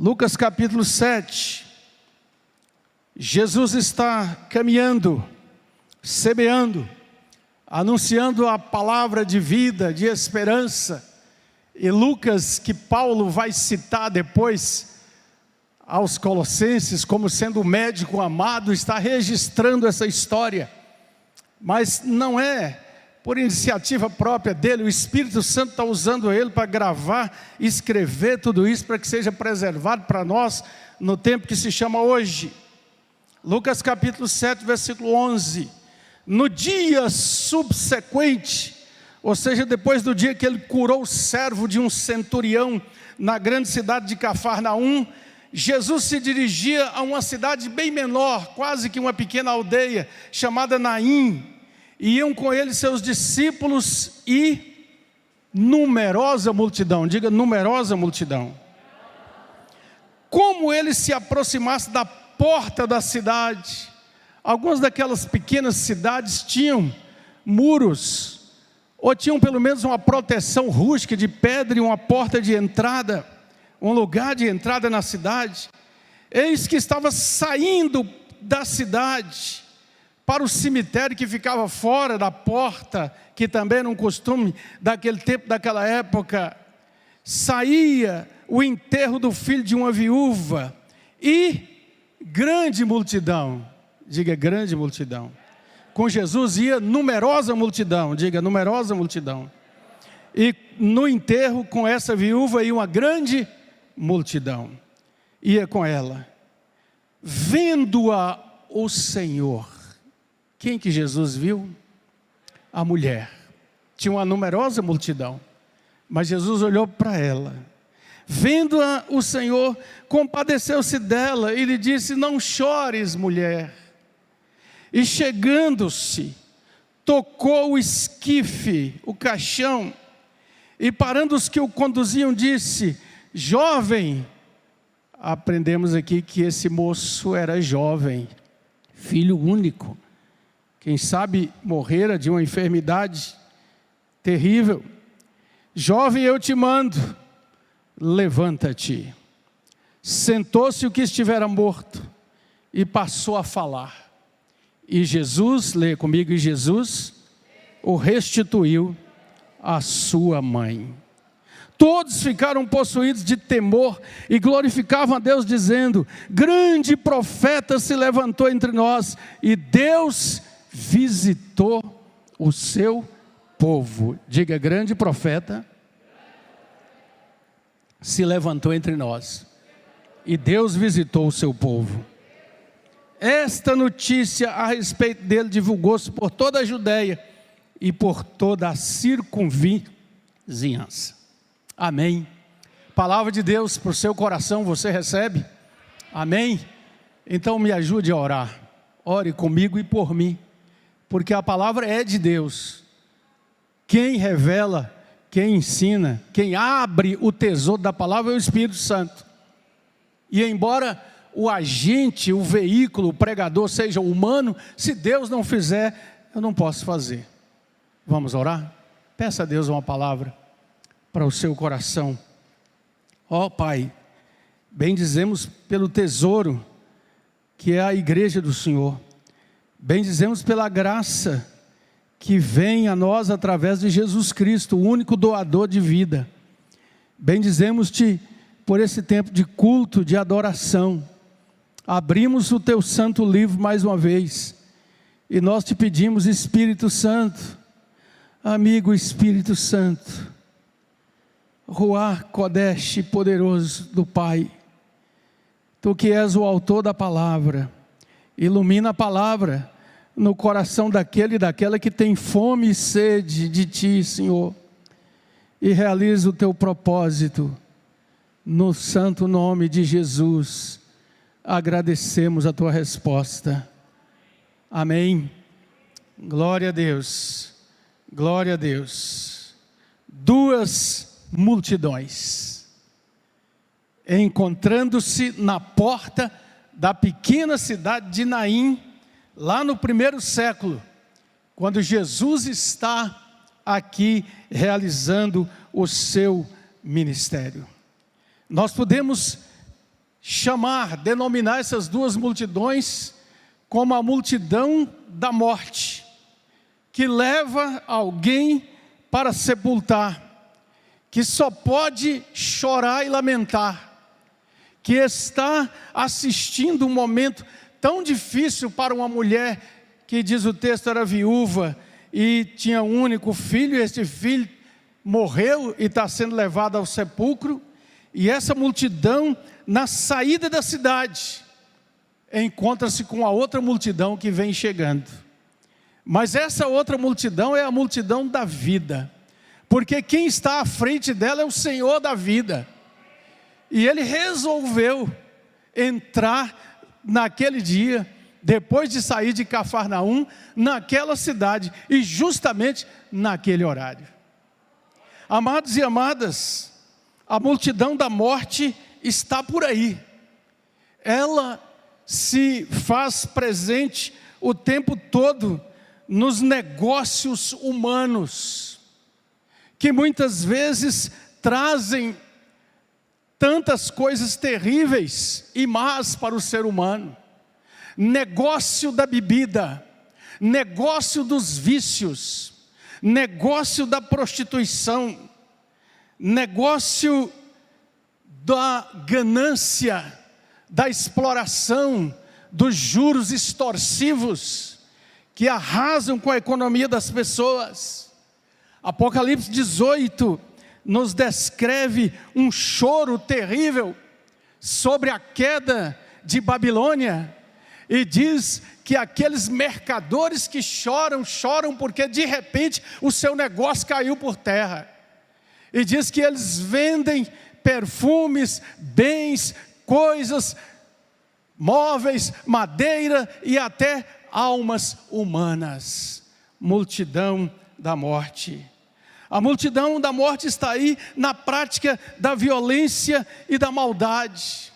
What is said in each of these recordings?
Lucas capítulo 7, Jesus está caminhando, semeando, anunciando a palavra de vida, de esperança. E Lucas, que Paulo vai citar depois aos Colossenses como sendo o médico amado, está registrando essa história. Mas não é por iniciativa própria dele, o Espírito Santo está usando ele para gravar, escrever tudo isso para que seja preservado para nós no tempo que se chama hoje. Lucas capítulo 7, versículo 11. No dia subsequente, ou seja, depois do dia que ele curou o servo de um centurião na grande cidade de Cafarnaum, Jesus se dirigia a uma cidade bem menor, quase que uma pequena aldeia, chamada Naim. E iam com ele seus discípulos e numerosa multidão. Diga, numerosa multidão. Como ele se aproximasse da porta da cidade, algumas daquelas pequenas cidades tinham muros, ou tinham pelo menos uma proteção rústica de pedra e uma porta de entrada, um lugar de entrada na cidade. Eis que estava saindo da cidade para o cemitério que ficava fora da porta, que também era um costume daquele tempo, daquela época. Saía o enterro do filho de uma viúva, e grande multidão, diga grande multidão. Com Jesus ia numerosa multidão, diga numerosa multidão. E no enterro com essa viúva ia uma grande multidão, ia com ela. Vendo-a o Senhor, quem que Jesus viu? A mulher. Tinha uma numerosa multidão, mas Jesus olhou para ela. Vendo-a o Senhor, compadeceu-se dela e lhe disse: não chores, mulher. E chegando-se, tocou o esquife, o caixão, e parando os que o conduziam, disse: jovem. Aprendemos aqui que esse moço era jovem, filho único. Quem sabe morrera de uma enfermidade terrível. Jovem, eu te mando, levanta-te. Sentou-se o que estivera morto e passou a falar. E Jesus, leia comigo, e Jesus o restituiu à sua mãe. Todos ficaram possuídos de temor e glorificavam a Deus, dizendo: grande profeta se levantou entre nós, e Deus visitou o seu povo. Diga, grande profeta se levantou entre nós, e Deus visitou o seu povo. Esta notícia a respeito dele divulgou-se por toda a Judeia e por toda a circunvizinhança. Amém. Palavra de Deus para o seu coração, você recebe? Amém? Então me ajude a orar. Ore comigo e por mim, porque a palavra é de Deus. Quem revela, quem ensina, quem abre o tesouro da palavra é o Espírito Santo. E embora o agente, o veículo, o pregador seja humano, se Deus não fizer, eu não posso fazer. Vamos orar? Peça a Deus uma palavra para o seu coração. Ó Pai, bendizemos pelo tesouro que é a igreja do Senhor. Bendizemos pela graça que vem a nós através de Jesus Cristo, o único doador de vida. Bendizemos-te por esse tempo de culto, de adoração. Abrimos o teu santo livro mais uma vez, e nós te pedimos, Espírito Santo, amigo Espírito Santo, Ruach Kodesh poderoso do Pai, tu que és o autor da palavra, ilumina a palavra no coração daquele e daquela que tem fome e sede de ti, Senhor, e realiza o teu propósito, no santo nome de Jesus. Agradecemos a tua resposta. Amém. Glória a Deus. Glória a Deus. Duas multidões encontrando-se na porta da pequena cidade de Naim, lá no primeiro século, quando Jesus está aqui realizando o seu ministério. Nós podemos denominar essas duas multidões como a multidão da morte, que leva alguém para sepultar, que só pode chorar e lamentar, que está assistindo um momento tão difícil para uma mulher que, diz o texto, era viúva e tinha um único filho, e esse filho morreu e está sendo levado ao sepulcro, e essa multidão, na saída da cidade, encontra-se com a outra multidão que vem chegando. Mas essa outra multidão é a multidão da vida, porque quem está à frente dela é o Senhor da vida, e Ele resolveu entrar naquele dia, depois de sair de Cafarnaum, naquela cidade, e justamente naquele horário. Amados e amadas, a multidão da morte está por aí. Ela se faz presente o tempo todo nos negócios humanos, que muitas vezes trazem tantas coisas terríveis e más para o ser humano. Negócio da bebida, negócio dos vícios, negócio da prostituição, negócio da ganância, da exploração, dos juros extorsivos que arrasam com a economia das pessoas. Apocalipse 18 nos descreve um choro terrível sobre a queda de Babilônia, e diz que aqueles mercadores que choram porque de repente o seu negócio caiu por terra. E diz que eles vendem perfumes, bens, coisas, móveis, madeira e até almas humanas. Multidão da morte. A multidão da morte está aí na prática da violência e da maldade.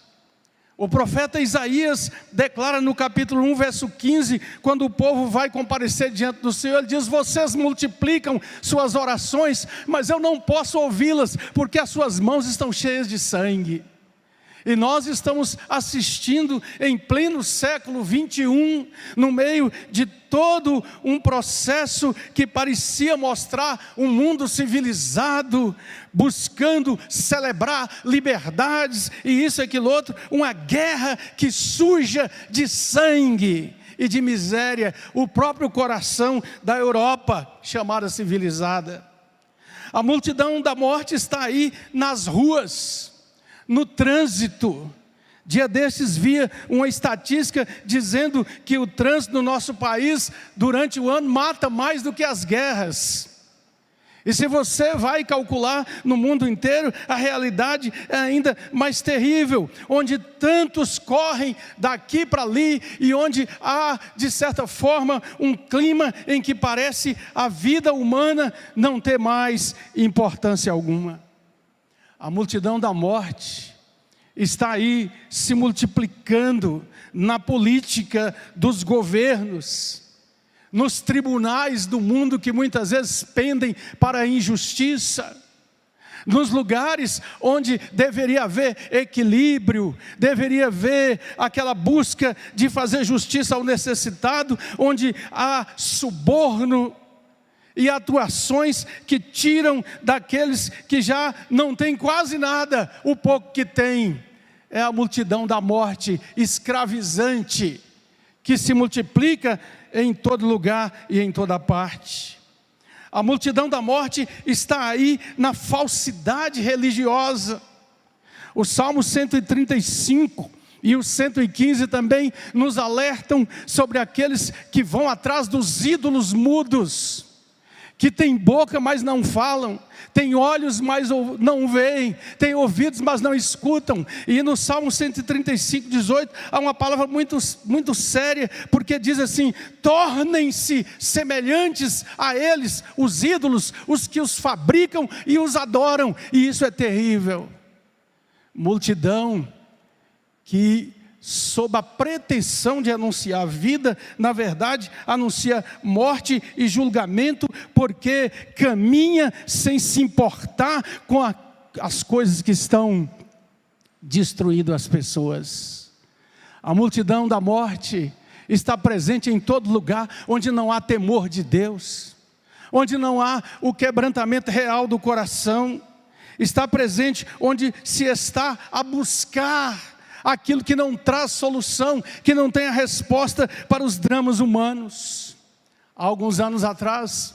O profeta Isaías declara no capítulo 1, verso 15, quando o povo vai comparecer diante do Senhor, ele diz: vocês multiplicam suas orações, mas eu não posso ouvi-las, porque as suas mãos estão cheias de sangue. E nós estamos assistindo em pleno século 21, no meio de todo um processo que parecia mostrar um mundo civilizado, buscando celebrar liberdades, e isso e aquilo outro, uma guerra que suja de sangue e de miséria o próprio coração da Europa, chamada civilizada. A multidão da morte está aí nas ruas, no trânsito. Dia desses via uma estatística dizendo que o trânsito no nosso país durante o ano mata mais do que as guerras. E se você vai calcular no mundo inteiro, a realidade é ainda mais terrível, onde tantos correm daqui para ali, e onde há, de certa forma, um clima em que parece a vida humana não ter mais importância alguma. A multidão da morte está aí se multiplicando na política dos governos, nos tribunais do mundo que muitas vezes pendem para a injustiça, nos lugares onde deveria haver equilíbrio, deveria haver aquela busca de fazer justiça ao necessitado, onde há suborno e atuações que tiram daqueles que já não têm quase nada, o pouco que têm. É a multidão da morte escravizante, que se multiplica em todo lugar e em toda parte. A multidão da morte está aí na falsidade religiosa. O Salmo 135 e o 115 também nos alertam sobre aqueles que vão atrás dos ídolos mudos, que têm boca, mas não falam, têm olhos, mas não veem, têm ouvidos, mas não escutam. E no Salmo 135, 18, há uma palavra muito séria, porque diz assim: tornem-se semelhantes a eles, os ídolos, os que os fabricam e os adoram. E isso é terrível. Multidão que, sob a pretensão de anunciar vida, na verdade anuncia morte e julgamento, porque caminha sem se importar com as coisas que estão destruindo as pessoas. A multidão da morte está presente em todo lugar onde não há temor de Deus, onde não há o quebrantamento real do coração. Está presente onde se está a buscar aquilo que não traz solução, que não tem a resposta para os dramas humanos. Há alguns anos atrás,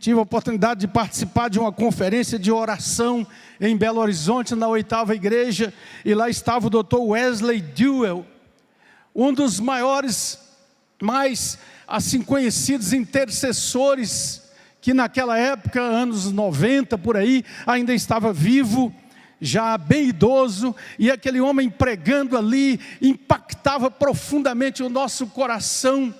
tive a oportunidade de participar de uma conferência de oração em Belo Horizonte, na 8ª igreja, e lá estava o Dr. Wesley Duell, um dos maiores, mais assim conhecidos intercessores, que naquela época, anos 90 por aí, ainda estava vivo, já bem idoso, e aquele homem pregando ali, impactava profundamente o nosso coração,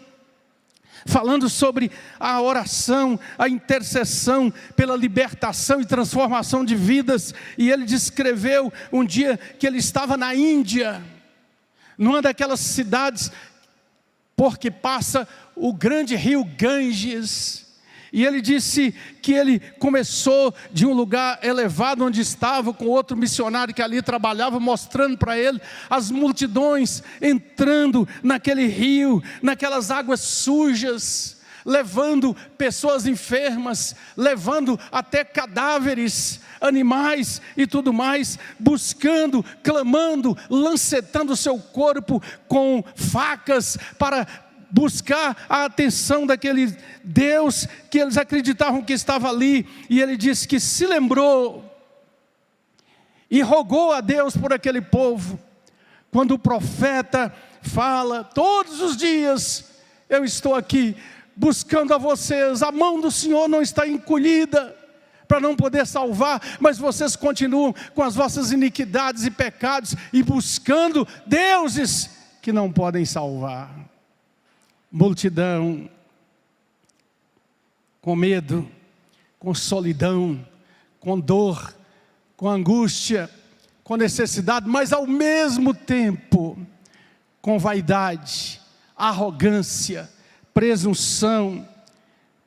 falando sobre a oração, a intercessão pela libertação e transformação de vidas. E ele descreveu um dia que ele estava na Índia, numa daquelas cidades, porque passa o grande rio Ganges, e ele disse que ele começou de um lugar elevado onde estava, com outro missionário que ali trabalhava, mostrando para ele as multidões entrando naquele rio, naquelas águas sujas, levando pessoas enfermas, levando até cadáveres, animais e tudo mais, buscando, clamando, lancetando o seu corpo com facas para buscar a atenção daquele Deus que eles acreditavam que estava ali. E ele disse que se lembrou e rogou a Deus por aquele povo, quando o profeta fala: todos os dias eu estou aqui buscando a vocês, a mão do Senhor não está encolhida para não poder salvar, mas vocês continuam com as vossas iniquidades e pecados e buscando deuses que não podem salvar. Multidão, com medo, com solidão, com dor, com angústia, com necessidade, mas ao mesmo tempo, com vaidade, arrogância, presunção,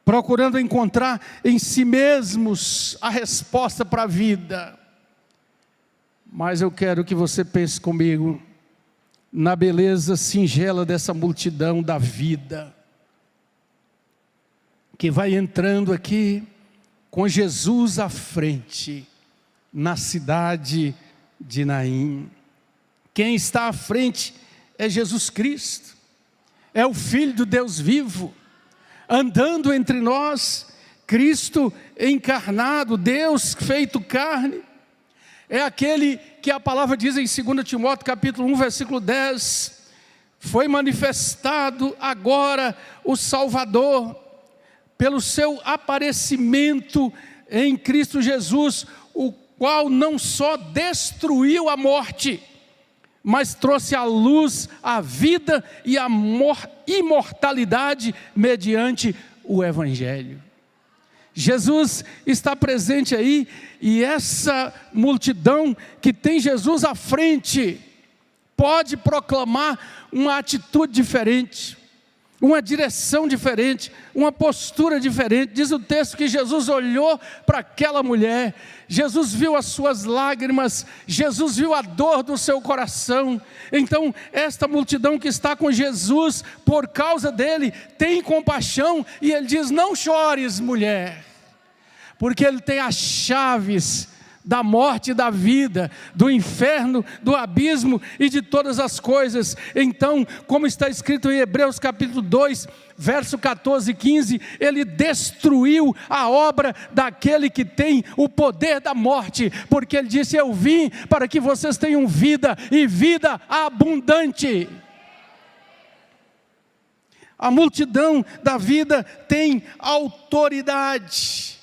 procurando encontrar em si mesmos a resposta para a vida. Mas eu quero que você pense comigo na beleza singela dessa multidão da vida, que vai entrando aqui com Jesus à frente, na cidade de Naim. Quem está à frente é Jesus Cristo, é o Filho do Deus vivo, andando entre nós, Cristo encarnado, Deus feito carne. É aquele que a palavra diz em 2 Timóteo capítulo 1, versículo 10, foi manifestado agora o Salvador, pelo seu aparecimento em Cristo Jesus, o qual não só destruiu a morte, mas trouxe à luz a vida e a imortalidade mediante o Evangelho. Jesus está presente aí, e essa multidão que tem Jesus à frente, pode proclamar uma atitude diferente, uma direção diferente, uma postura diferente. Diz o texto que Jesus olhou para aquela mulher, Jesus viu as suas lágrimas, Jesus viu a dor do seu coração. Então esta multidão que está com Jesus, por causa dele, tem compaixão, e ele diz: não chores, mulher, porque ele tem as chaves da morte e da vida, do inferno, do abismo e de todas as coisas. Então, como está escrito em Hebreus capítulo 2, verso 14 e 15, ele destruiu a obra daquele que tem o poder da morte, porque ele disse: eu vim para que vocês tenham vida, e vida abundante. A multidão da vida tem autoridade,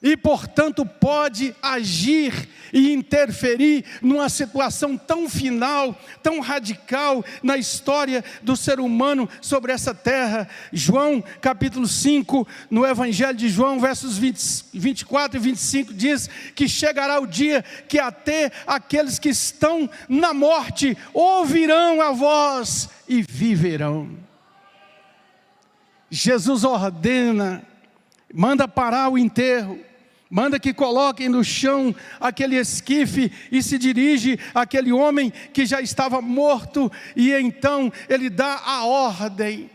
e portanto pode agir e interferir numa situação tão final, tão radical na história do ser humano sobre essa terra. João capítulo 5, no Evangelho de João, versos 24 e 25, diz que chegará o dia que até aqueles que estão na morte ouvirão a voz e viverão. Jesus ordena, manda parar o enterro, Manda que coloquem no chão aquele esquife e se dirige àquele homem que já estava morto. E então ele dá a ordem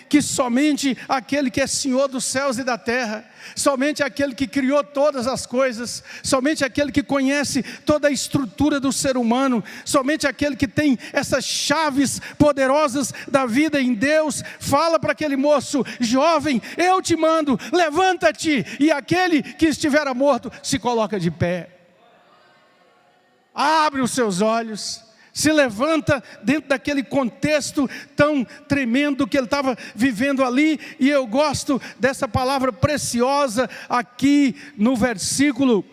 que somente aquele que é Senhor dos céus e da terra, somente aquele que criou todas as coisas, somente aquele que conhece toda a estrutura do ser humano, somente aquele que tem essas chaves poderosas da vida em Deus, fala para aquele moço: jovem, eu te mando, levanta-te. E aquele que estivera morto se coloca de pé, abre os seus olhos, se levanta dentro daquele contexto tão tremendo que ele estava vivendo ali. E eu gosto dessa palavra preciosa aqui no versículo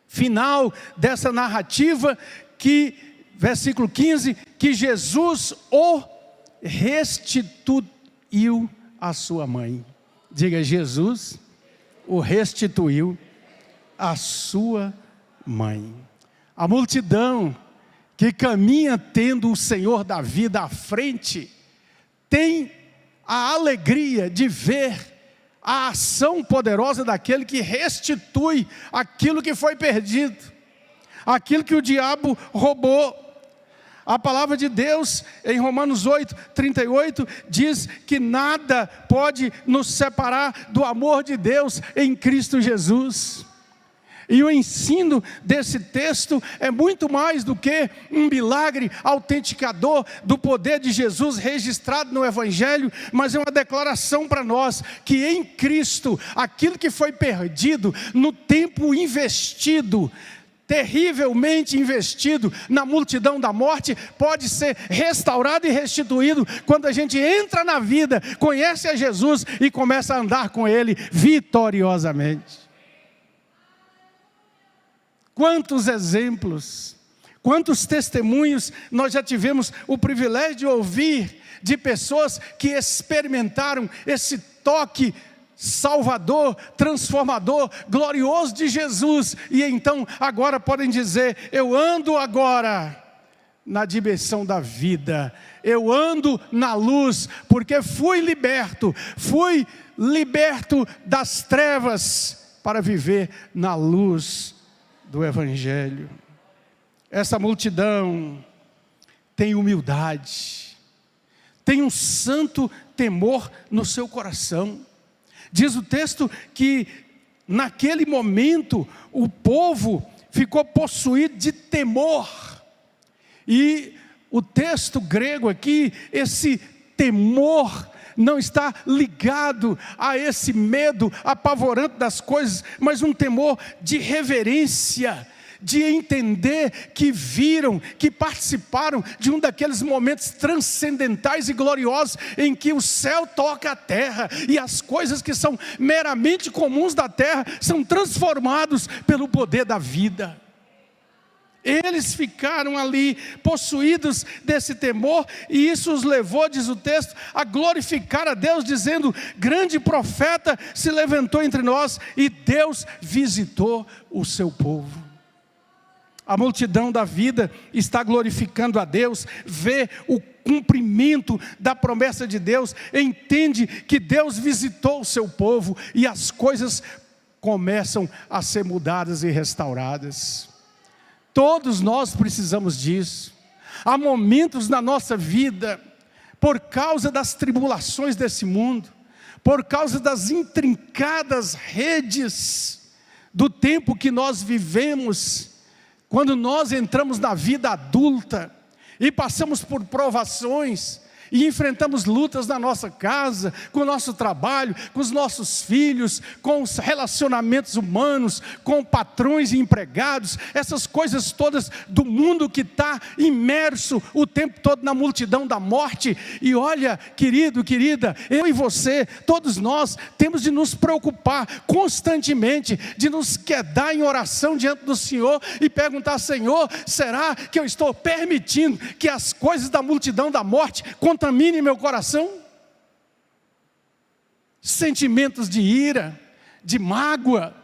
final dessa narrativa, que versículo 15, que Jesus o restituiu à sua mãe. Diga: Jesus o restituiu à sua mãe. A multidão que caminha tendo o Senhor da vida à frente, tem a alegria de ver a ação poderosa daquele que restitui aquilo que foi perdido, aquilo que o diabo roubou. A palavra de Deus em Romanos 8:38 diz que nada pode nos separar do amor de Deus em Cristo Jesus. E o ensino desse texto é muito mais do que um milagre autenticador do poder de Jesus registrado no Evangelho, mas é uma declaração para nós que em Cristo, aquilo que foi perdido no tempo investido, terrivelmente investido na multidão da morte, pode ser restaurado e restituído quando a gente entra na vida, conhece a Jesus e começa a andar com Ele vitoriosamente. Quantos exemplos, quantos testemunhos nós já tivemos o privilégio de ouvir de pessoas que experimentaram esse toque salvador, transformador, glorioso de Jesus, e então agora podem dizer: eu ando agora na dimensão da vida, eu ando na luz, porque fui liberto das trevas para viver na luz do Evangelho. Essa multidão tem humildade, tem um santo temor no seu coração. Diz o texto que naquele momento o povo ficou possuído de temor. E o texto grego aqui, esse temor não está ligado a esse medo apavorante das coisas, mas um temor de reverência, de entender que viram, que participaram de um daqueles momentos transcendentais e gloriosos em que o céu toca a terra e as coisas que são meramente comuns da terra são transformados pelo poder da vida. Eles ficaram ali possuídos desse temor, e isso os levou, diz o texto, a glorificar a Deus, dizendo: grande profeta se levantou entre nós e Deus visitou o seu povo. A multidão da vida está glorificando a Deus, vê o cumprimento da promessa de Deus, entende que Deus visitou o seu povo e as coisas começam a ser mudadas e restauradas. Todos nós precisamos disso. Há momentos na nossa vida, por causa das tribulações desse mundo, por causa das intrincadas redes do tempo que nós vivemos, quando nós entramos na vida adulta e passamos por provações, e enfrentamos lutas na nossa casa, com o nosso trabalho, com os nossos filhos, com os relacionamentos humanos, com patrões e empregados, essas coisas todas do mundo que está imerso o tempo todo na multidão da morte. E olha, querido, querida, eu e você, todos nós temos de nos preocupar constantemente, de nos quedar em oração diante do Senhor e perguntar: Senhor, será que eu estou permitindo que as coisas da multidão da morte contamine meu coração? Sentimentos de ira, de mágoa,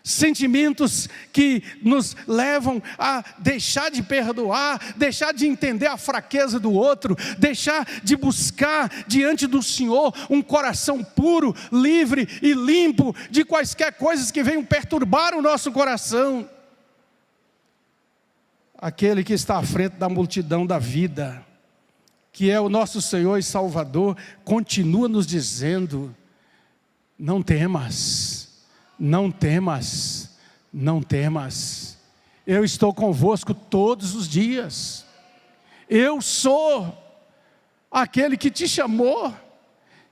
Sentimentos que nos levam a deixar de perdoar, deixar de entender a fraqueza do outro, deixar de buscar diante do Senhor um coração puro, livre e limpo de quaisquer coisas que venham perturbar o nosso coração. Aquele que está à frente da multidão da vida, que é o nosso Senhor e Salvador, continua nos dizendo: não temas. Não temas, não temas, eu estou convosco todos os dias, eu sou aquele que te chamou,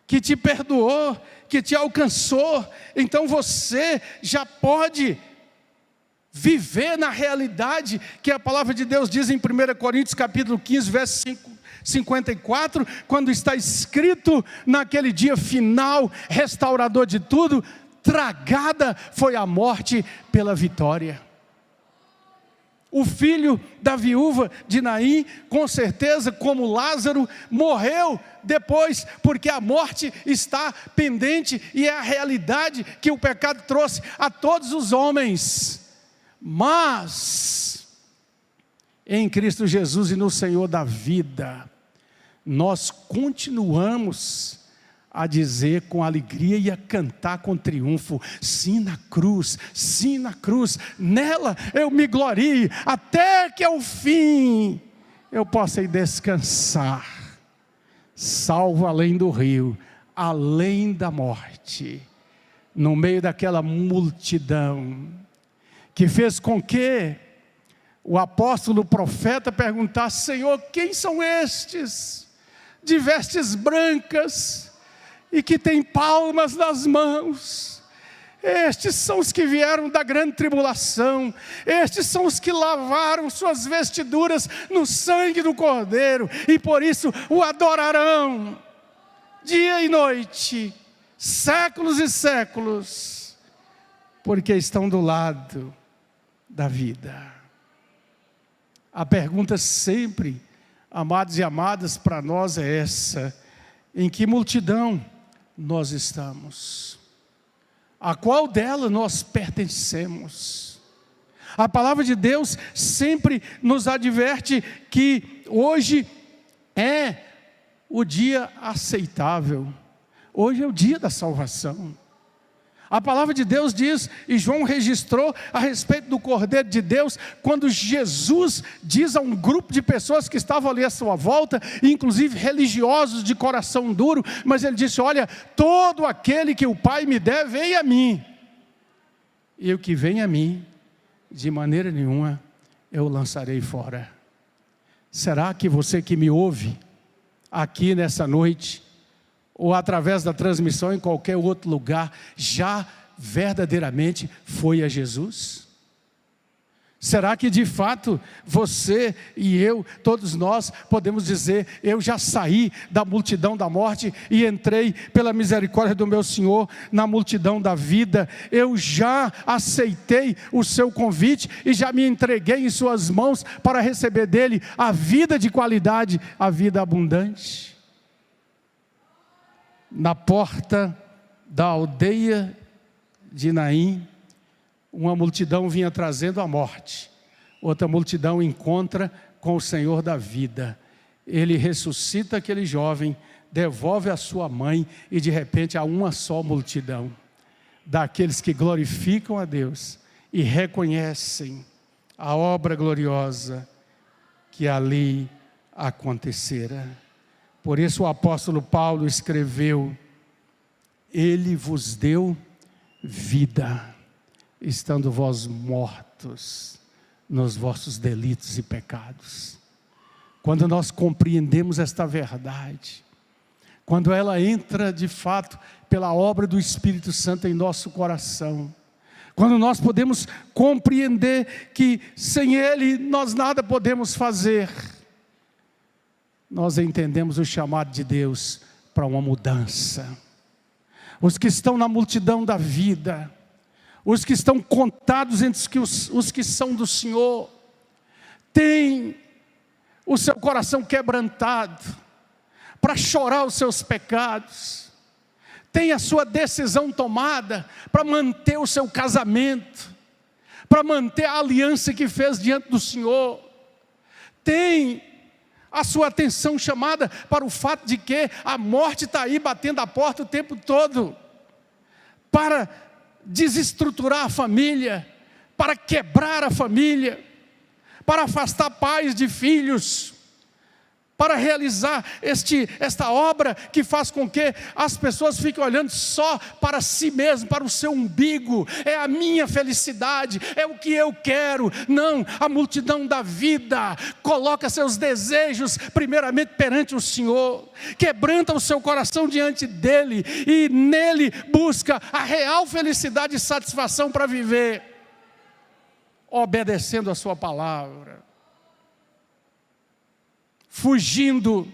que te perdoou, que te alcançou. Então você já pode viver na realidade que a palavra de Deus diz em 1 Coríntios capítulo 15, verso 54, quando está escrito: naquele dia final, restaurador de tudo, tragada foi a morte pela vitória. O filho da viúva de Naim, com certeza, como Lázaro, morreu depois, porque a morte está pendente, e é a realidade que o pecado trouxe a todos os homens. Mas, em Cristo Jesus e no Senhor da vida, nós continuamos a dizer com alegria e a cantar com triunfo: sim na cruz, nela eu me glorie, até que ao fim eu possa ir descansar, salvo além do rio, além da morte, no meio daquela multidão, que fez com que o apóstolo, o profeta, perguntasse: Senhor, quem são estes, de vestes brancas, e que tem palmas nas mãos? Estes são os que vieram da grande tribulação, estes são os que lavaram suas vestiduras no sangue do Cordeiro, e por isso o adorarão, dia e noite, séculos e séculos, porque estão do lado da vida. A pergunta sempre, amados e amadas, para nós é essa: em que multidão nós estamos? A qual dela nós pertencemos? A palavra de Deus sempre nos adverte que hoje é o dia aceitável, hoje é o dia da salvação. A palavra de Deus diz, e João registrou a respeito do Cordeiro de Deus, quando Jesus diz a um grupo de pessoas que estavam ali à sua volta, inclusive religiosos de coração duro, mas ele disse: olha, todo aquele que o Pai me der, vem a mim, e o que vem a mim, de maneira nenhuma eu o lançarei fora. Será que você que me ouve aqui nessa noite, ou através da transmissão em qualquer outro lugar, já verdadeiramente foi a Jesus? Será que de fato você e eu, todos nós, podemos dizer: eu já saí da multidão da morte e entrei pela misericórdia do meu Senhor na multidão da vida? Eu já aceitei o seu convite e já me entreguei em suas mãos para receber dele a vida de qualidade, a vida abundante? Na porta da aldeia de Naim, uma multidão vinha trazendo a morte, outra multidão encontra com o Senhor da vida. Ele ressuscita aquele jovem, devolve a sua mãe, e de repente há uma só multidão, daqueles que glorificam a Deus e reconhecem a obra gloriosa que ali acontecera. Por isso o apóstolo Paulo escreveu: Ele vos deu vida, estando vós mortos nos vossos delitos e pecados. Quando nós compreendemos esta verdade, quando ela entra de fato pela obra do Espírito Santo em nosso coração, quando nós podemos compreender que sem Ele nós nada podemos fazer, nós entendemos o chamado de Deus para uma mudança. Os que estão na multidão da vida, os que estão contados entre os que são do Senhor, têm o seu coração quebrantado para chorar os seus pecados, tem a sua decisão tomada para manter o seu casamento, para manter a aliança que fez diante do Senhor, tem a sua atenção chamada para o fato de que a morte está aí batendo a porta o tempo todo, para desestruturar a família, para quebrar a família, para afastar pais de filhos, para realizar esta obra que faz com que as pessoas fiquem olhando só para si mesmo, para o seu umbigo. É a minha felicidade, é o que eu quero. Não, a multidão da vida coloca seus desejos primeiramente perante o Senhor, quebranta o seu coração diante dEle, e nele busca a real felicidade e satisfação para viver, obedecendo a sua palavra, fugindo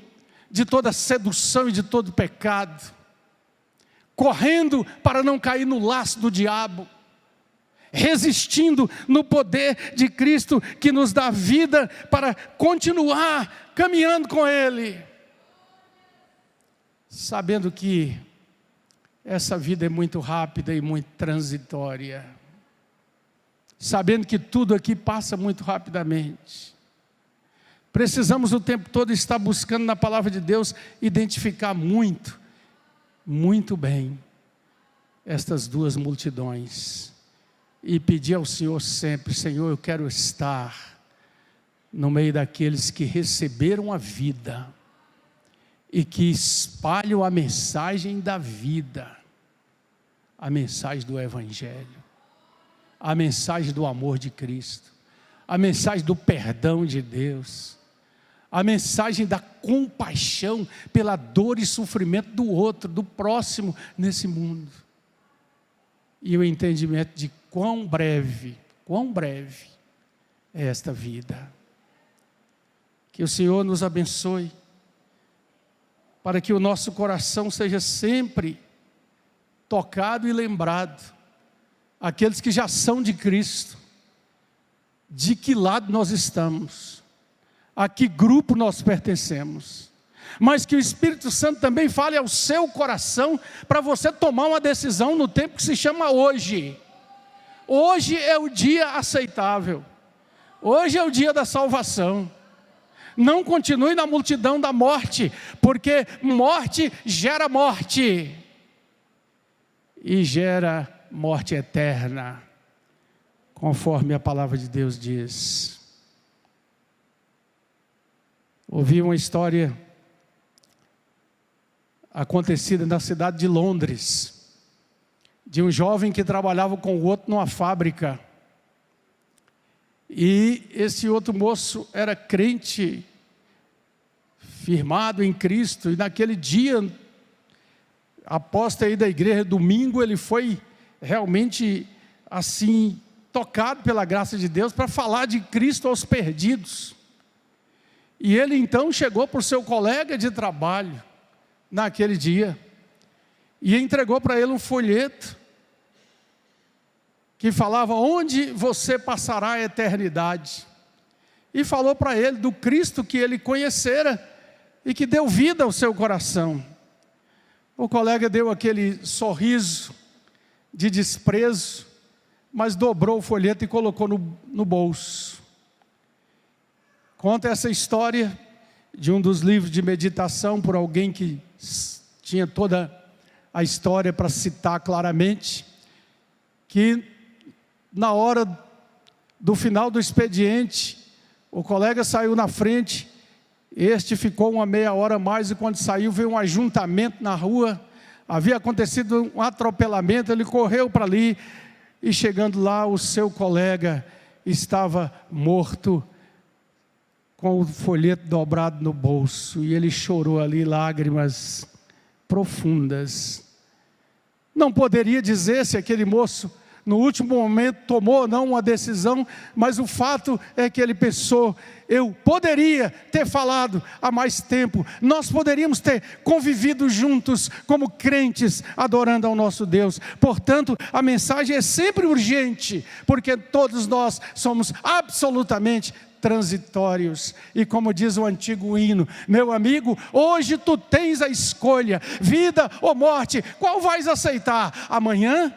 de toda sedução e de todo pecado, correndo para não cair no laço do diabo, resistindo no poder de Cristo que nos dá vida para continuar caminhando com Ele, sabendo que essa vida é muito rápida e muito transitória, sabendo que tudo aqui passa muito rapidamente. Precisamos o tempo todo estar buscando na palavra de Deus identificar muito bem estas duas multidões e pedir ao Senhor sempre: Senhor, eu quero estar no meio daqueles que receberam a vida e que espalham a mensagem da vida, a mensagem do Evangelho, a mensagem do amor de Cristo, a mensagem do perdão de Deus, a mensagem da compaixão pela dor e sofrimento do outro, do próximo nesse mundo. E o entendimento de quão breve é esta vida. Que o Senhor nos abençoe, para que o nosso coração seja sempre tocado e lembrado, aqueles que já são de Cristo, de que lado nós estamos, a que grupo nós pertencemos, mas que o Espírito Santo também fale ao seu coração, para você tomar uma decisão no tempo que se chama hoje. Hoje é o dia aceitável, hoje é o dia da salvação. Não continue na multidão da morte, porque morte gera morte, e gera morte eterna, conforme a palavra de Deus diz. Ouvi uma história acontecida na cidade de Londres, de um jovem que trabalhava com o outro numa fábrica, e esse outro moço era crente, firmado em Cristo, e naquele dia, após ter ido à igreja domingo, ele foi realmente assim, tocado pela graça de Deus, para falar de Cristo aos perdidos. E ele então chegou para o seu colega de trabalho, naquele dia, e entregou para ele um folheto, que falava: onde você passará a eternidade, e falou para ele do Cristo que ele conhecera, e que deu vida ao seu coração. O colega deu aquele sorriso de desprezo, mas dobrou o folheto e colocou no bolso. Conta essa história de um dos livros de meditação, por alguém que tinha toda a história para citar claramente, que na hora do final do expediente, o colega saiu na frente, este ficou uma meia hora a mais, e quando saiu veio um ajuntamento na rua, havia acontecido um atropelamento, ele correu para ali, e chegando lá, o seu colega estava morto, com o folheto dobrado no bolso, e ele chorou ali, lágrimas profundas. Não poderia dizer se aquele moço no último momento tomou não uma decisão, mas o fato é que ele pensou: eu poderia ter falado há mais tempo, nós poderíamos ter convivido juntos como crentes, adorando ao nosso Deus. Portanto, a mensagem é sempre urgente, porque todos nós somos absolutamente transitórios. E como diz o antigo hino: meu amigo, hoje tu tens a escolha, vida ou morte, qual vais aceitar? Amanhã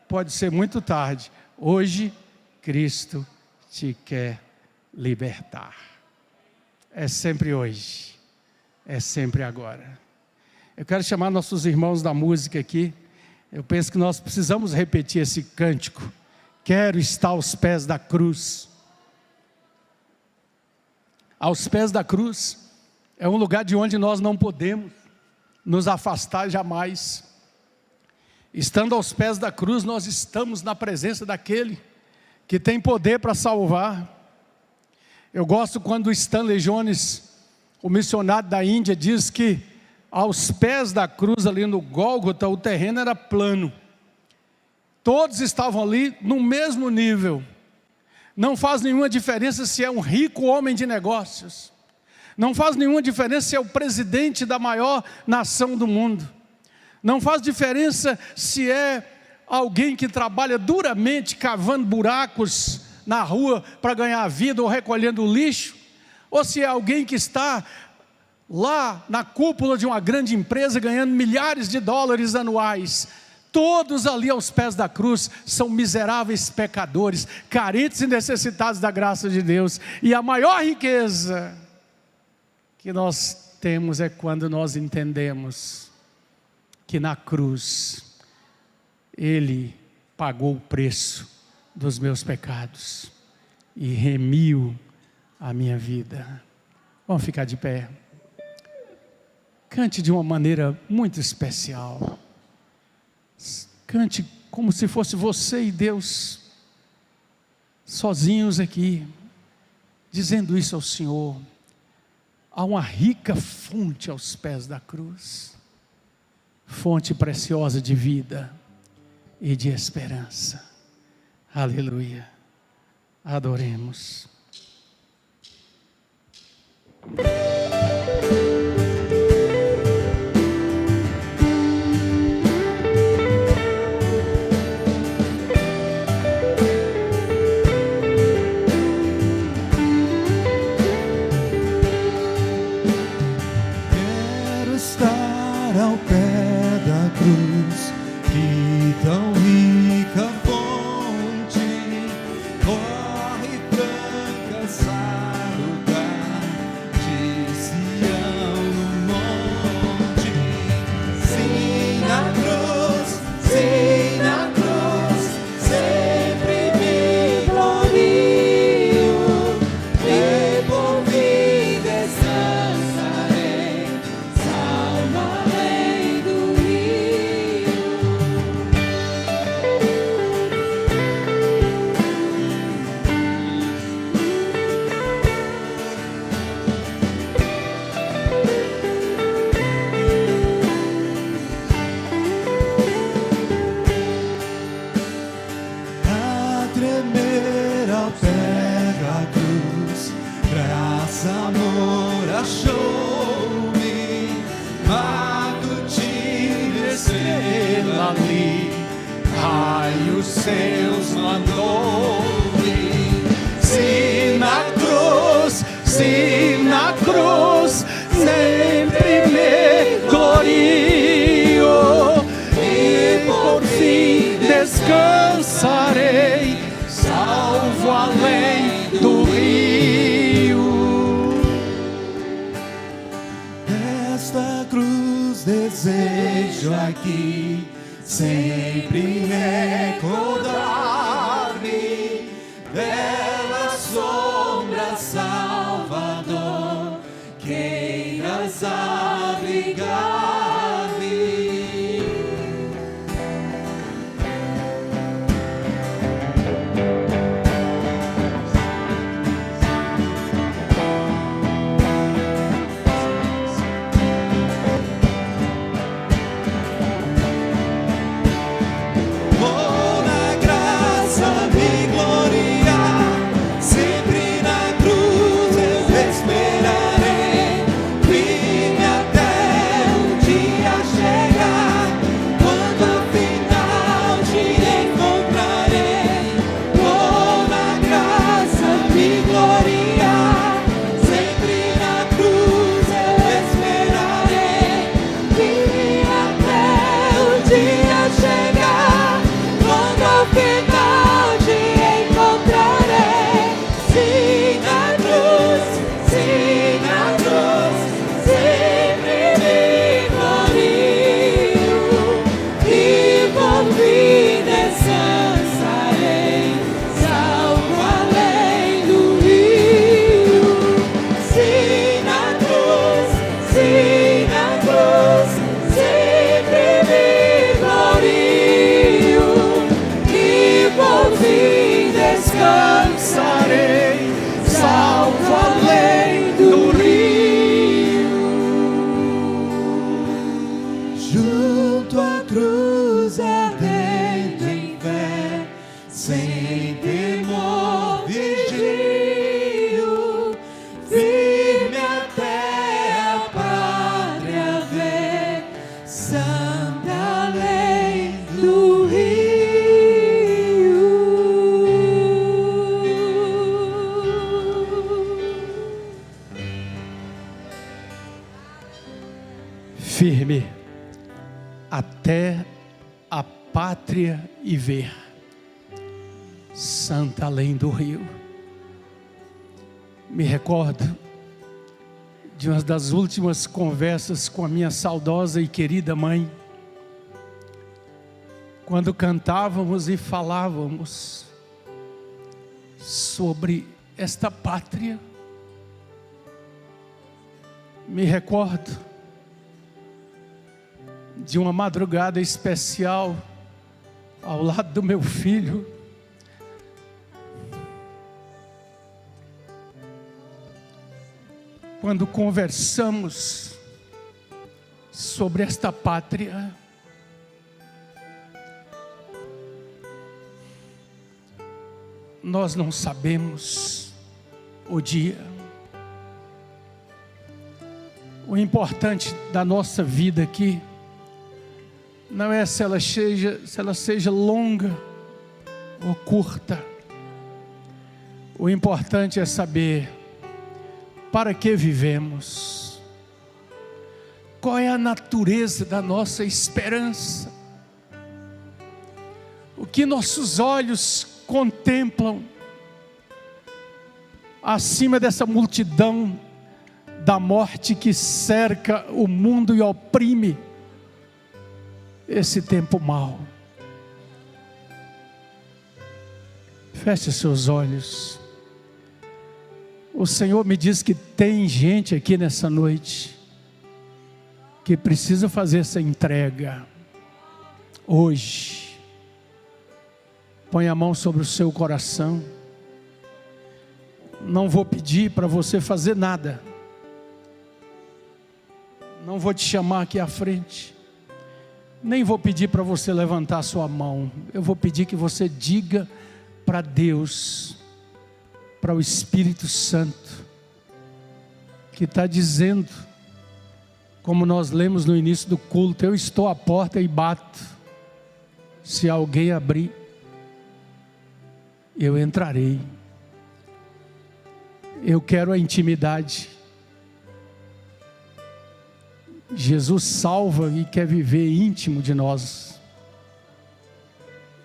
pode ser muito tarde. Hoje Cristo te quer libertar. É sempre hoje, é sempre agora. Eu quero chamar nossos irmãos da música aqui. Eu penso que nós precisamos repetir esse cântico: quero estar aos pés da cruz. Aos pés da cruz é um lugar de onde nós não podemos nos afastar jamais. Estando aos pés da cruz, nós estamos na presença daquele que tem poder para salvar. Eu gosto quando Stanley Jones, o missionário da Índia, diz que aos pés da cruz, ali no Gólgota, o terreno era plano. Todos estavam ali no mesmo nível. Não faz nenhuma diferença se é um rico homem de negócios. Não faz nenhuma diferença se é o presidente da maior nação do mundo. Não faz diferença se é alguém que trabalha duramente cavando buracos na rua para ganhar vida ou recolhendo lixo, ou se é alguém que está lá na cúpula de uma grande empresa ganhando milhares de dólares anuais. Todos ali aos pés da cruz são miseráveis pecadores, carentes e necessitados da graça de Deus. E a maior riqueza que nós temos é quando nós entendemos que na cruz Ele pagou o preço dos meus pecados e remiu a minha vida. Vamos ficar de pé. Cante de uma maneira muito especial. Cante como se fosse você e Deus sozinhos aqui, dizendo isso ao Senhor. Há uma rica fonte aos pés da cruz, fonte preciosa de vida e de esperança. Aleluia. Adoremos. Quero estar ao pé da cruz, que tão rica fonte corre pra alcançar o lugar de Sião no monte. Sim, na cruz, sempre me glorio, e por fim descansarei, salvo além do rio. A tremer ao pé da cruz, graça, amor achou-me, matutino estrela ali, raios seus mandou-me. Se na cruz, sempre me glorio, e por fim descansarei, salvo além do rio. Esta cruz desejo aqui sempre recordar-me, bela sombra, Salvador, queiras abrigar-me. Vou na graça alçarei, salvo além do rio. Junto à cruz ardendo em fé, sem temor vigio, firme até a pátria ver, santa além do rio. Firme até a pátria e ver, santa além do rio. Me recordo de uma das últimas conversas com a minha saudosa e querida mãe, quando cantávamos e falávamos sobre esta pátria. Me recordo de uma madrugada especial ao lado do meu filho, quando conversamos sobre esta pátria. Nós não sabemos o dia. O importante da nossa vida aqui não é se ela seja longa ou curta. O importante é saber para que vivemos, qual é a natureza da nossa esperança, o que nossos olhos contemplam acima dessa multidão da morte que cerca o mundo e oprime esse tempo mau. Feche seus olhos. O Senhor me diz que tem gente aqui nessa noite que precisa fazer essa entrega hoje. Põe a mão sobre o seu coração. Não vou pedir para você fazer nada. Não vou te chamar aqui à frente. Nem vou pedir para você levantar a sua mão. Eu vou pedir que você diga para Deus, para o Espírito Santo, que está dizendo, como nós lemos no início do culto: eu estou à porta e bato. Se alguém abrir, eu entrarei. Eu quero a intimidade. Jesus salva e quer viver íntimo de nós,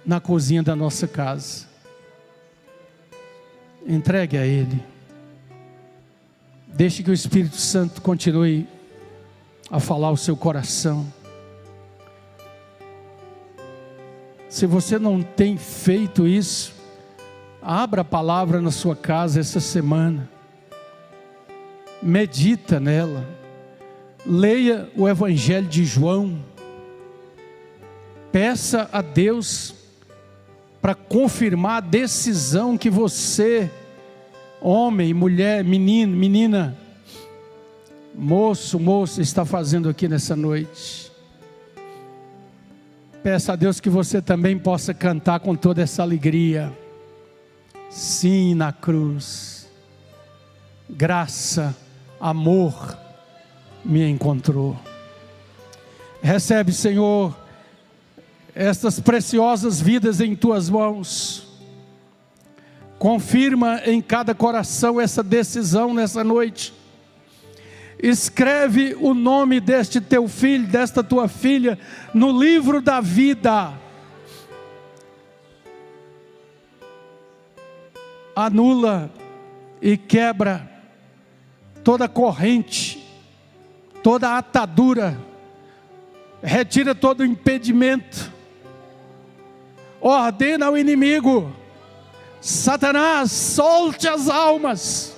na cozinha da nossa casa. Entregue a Ele. Deixe que o Espírito Santo continue a falar o seu coração. Se você não tem feito isso, abra a palavra na sua casa essa semana. Medita nela. Leia o Evangelho de João. Peça a Deus para confirmar a decisão que você, homem, mulher, menino, menina, moço, moça, está fazendo aqui nessa noite. Peça a Deus que você também possa cantar com toda essa alegria. Sim, na cruz, graça, amor me encontrou. Recebe, Senhor, estas preciosas vidas em tuas mãos. Confirma em cada coração essa decisão nessa noite. Escreve o nome deste teu filho, desta tua filha, no livro da vida. Anula e quebra toda corrente, toda atadura, retira todo impedimento, ordena ao inimigo: Satanás, solte as almas,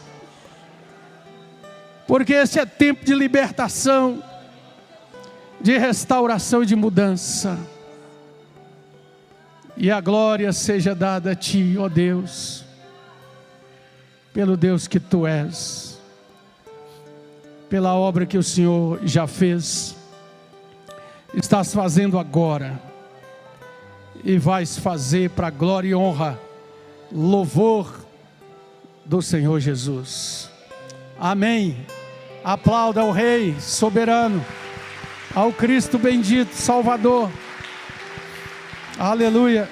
porque esse é tempo de libertação, de restauração e de mudança. E a glória seja dada a Ti, ó Deus. pelo Deus que tu és, pela obra que o Senhor já fez, estás fazendo agora e vais fazer para a glória e honra, louvor do Senhor Jesus. Amém. Aplauda ao Rei soberano, ao Cristo bendito, Salvador. Aleluia.